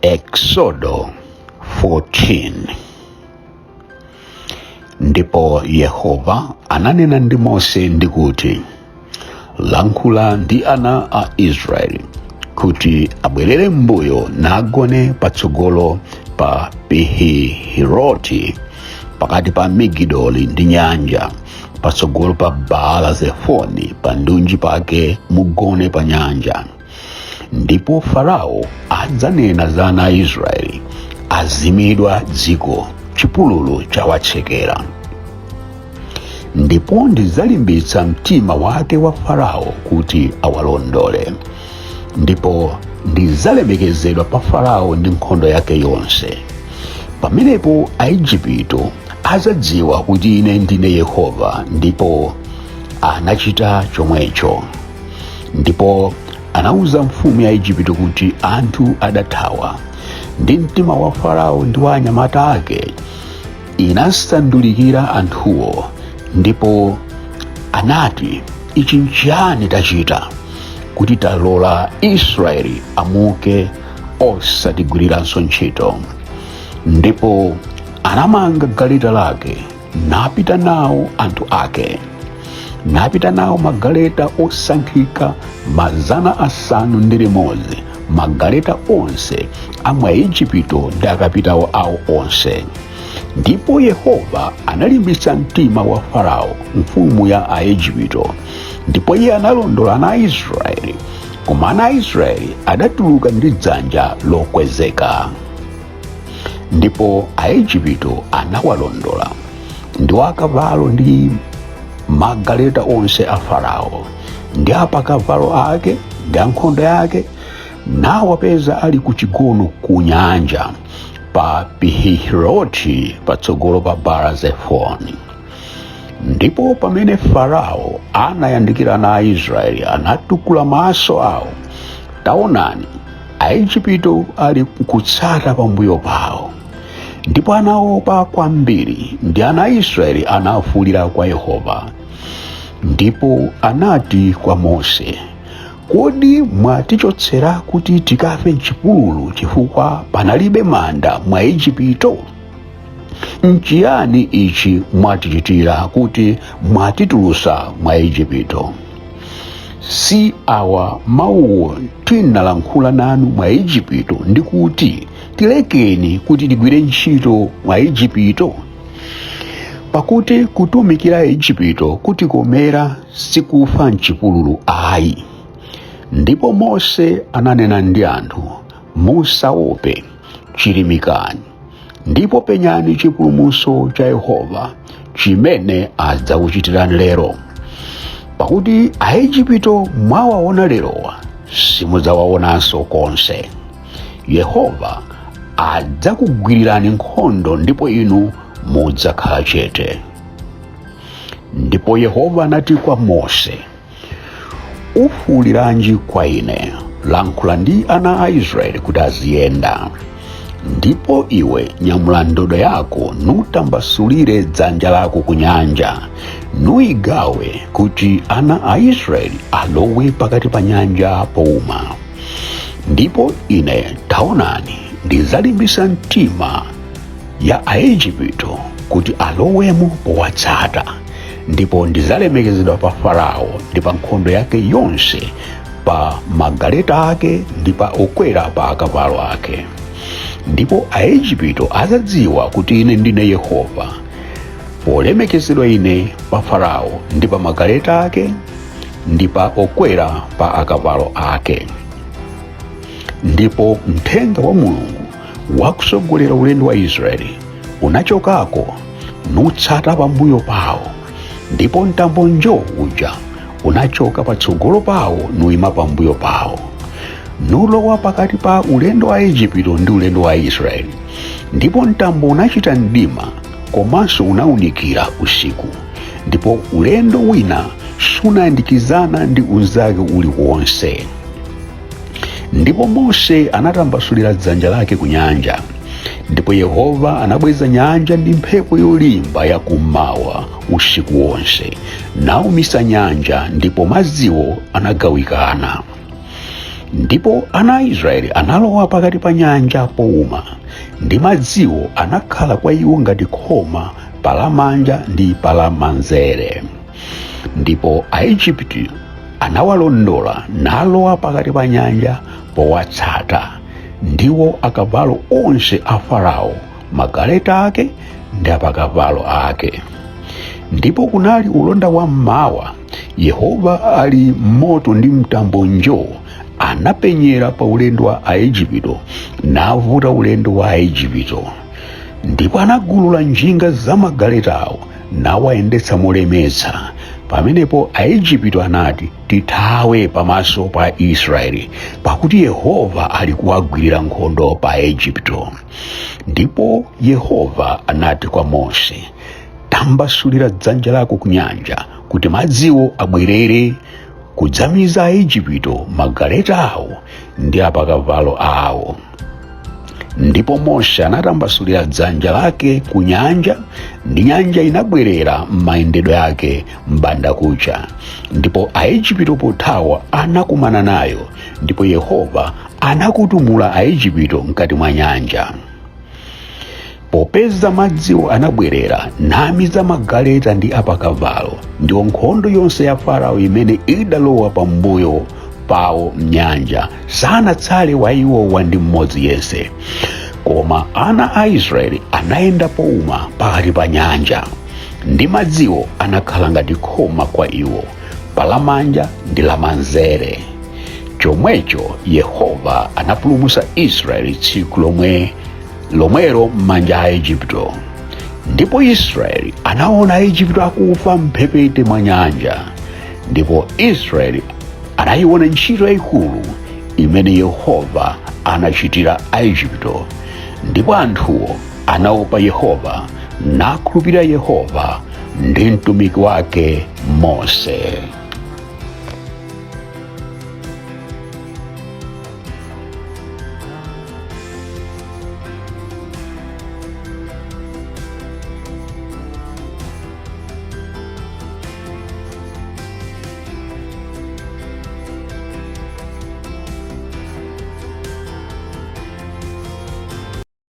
Eksodo 14. Ndipo Yehova ananena ndi Mose ndi kuti, lankhula ndi ana a Israeli kuti abwerere m'mbuyo nagone patsogolo pa Pihihiroti, pakati pa Migidoli ndi nyanja, patsogolo pa Baala-zefoni, pa ndunji pake mugone pa nyanja. Ndipo Farao adzanena za ana a Israeli, azimidwa dziko, chipululu chawatsekera. Ndipo ndidzalimbitsa mtima wake wa Farao kuti awalondole. Ndipo ndidzalemekezedwa pa Farao ndi nkhondo yake yonse. Pamenepo Aigupto azadziwa kuti ine ndine Yehova, ndipo anachita chomwecho. Ndipo anawuza mfumu ya Igupto kuti anthu adathawa, ndi mtima wa Farao ndi wa anyamata ake inasandulikira anthuwo. Ndipo anati, ichi nchiyani tachita, kuti talola Israeli amuke osatigwiriranso ntchito? Ndipo anamanga galeta lake napita nawo anthu ake. Napita nawo magaleta osankhika 500, magaleta onse amwe Aigupto ndi akapitawo awo onse. Ndipo Yehova analimbitsa mtima wa Farao mfumu ya Aigupto, ndipo iye analondola ana a Israeli, koma ana a Israeli adatuluka ndi dzanja lokwezeka. Ndipo Aigupto anawalondola ndi akavalo ndi magaleta onse a Farao ndi apakavalo ake ndi ankhondo yake, nawapeza ali ku chigono ku nyanja pa Pihihiroti, patsogolo pa Baala-zefoni. Ndipo pamene Farao anayandikira ana a Israeli, anatukula maso awo, taonani Aigupto ali kutsata pambuyo pawo. Ndipo anaopa kwambiri, ndi ana a Israeli anafuwulira kwa Yehova. Ndipo anati kwa Mose, kodi mwatichotsera kuti tikafe m'chipululu chifukwa panalibe manda mwa Igupto? Nchiyani ichi mwatichitira kuti mwatitulutsa mwa Igupto? Si awa mauwa tinalankhula nanu mwa Igupto ndi kuti, tilekeni kuti tigwire ntchito mwa Igupto? Pakuti kutumikira Igupto kutikomera sikufa m'chipululu ayi. Ndipo Mose ananena ndi anthu, musaope, chilimikani, ndipo penyani chipulumutso cha Yehova chimene adzakuchitirani lero. Pakuti Aigupto mwawaona lerowa, simudzawaonanso konse. Yehova adzakugwirirani nkhondo, ndipo inu mudzakhala chete. Ndipo Yehova anati kwa Mose, ufuwuliranji kwa ine? Lankhula ndi ana a Israeli kuti aziyenda. Ndipo iwe nyamula ndodo yako nutambasulire dzanja lako ku nyanja, nuyigawe kuti ana a Israeli alowe pakati pa nyanja powuma. Ndipo ine, taonani, ndidzalimbitsa mtima ya Aigupto kuti alowemo powatsata. Ndipo ndidzalemekezedwa pa Farao ndi pa nkhondo yake yonse, pa magaleta ake ndi pa okwera pa akavalo ake. Ndipo Aigupto azadziwa kuti ine ndine Yehova, polemekezedwa ine pa Farao ndi pa magaleta ake ndi pa okwera pa akavalo ake. Ndipo mthenga wa Mulungu wakusogolera ulendo wa Israeli unachokako nutsata pambuyo pawo. Ndipo mtambo njo uja unachoka patsogolo pawo nuyima pambuyo pawo, nulowa pakati pa ulendo wa Aigupto ndi ulendo wa Israeli. Ndipo mtambo unachita mdima, komanso unawunikira usiku. Ndipo ulendo wina sunayandikizana ndi unzake uliwonse. Ndipo Mose anatambasulira dzanja lake ku nyanja, ndipo Yehova anabweza nyanja ndi mphepo yolimba ya kummawa usiku wonse, nawumisa nyanja, ndipo madziwo anagawikana. Ndipo ana a Israeli analowa pakati pa nyanja powuma, ndi madziwo anakhala kwa iwo ngati khoma palamanja ndi palamanzere. Ndipo Aigupto anawalondola nalowa pakati pa nyanja powatsata, ndiwo akavalo onse a Farao, magaleta ake ndi apakavalo ake. Ndipo kunali ulonda wa mmawa, Yehova ali moto ndi mtambo njoo anapenyera pa ulendo wa Aigupto navuta ulendo wa Aigupto. Ndipo anagulula njinga za magaletawo nawayendetsa molemetsa. Pamenepo Aigupto anati, tithawe pamaso pa Israeli, pakuti Yehova ali kuwagwirira nkhondo pa Aigupto. Ndipo Yehova anati kwa Mose, tambasulira dzanja lako ku nyanja kuti madziwo abwerere kudzamiza Aigupto, magaleta awo ndi apakavalo awo. Ndipo Mose anatambasulira dzanja lake ku nyanja, ndi nyanja inabwerera m'mayendedwe yake m'bandakucha. Ndipo Aigupto pothawa anakumana nayo, ndipo Yehova anakutumula Aigupto mkati mwa nyanja. Popeza madziwo anabwerera namiza magaleta ndi apakavalo, ndiyo nkhondo yonse ya Farao imene idalowa pambuyo pawo mnyanja, sanatsale wa iwowa ndi mmodzi yense. Koma ana a Israeli anayenda powuma pakati pa nyanja, ndi madziwo anakhala ngati khoma kwa iwo, palamanja ndi lamanzere. Chomwecho Yehova anapulumutsa Israeli tsiku lomwelo m'manja a Aigupto. Ndipo Israeli anaona Aigupto akufa mphepete mwa nyanja. Ndipo Israeli anayiona ntchito yayikulu imene Yehova anachitira Aigupto. Ndipo anthuwo anaopa Yehova nakhulupirira Yehova ndi mtumiki wake Mose.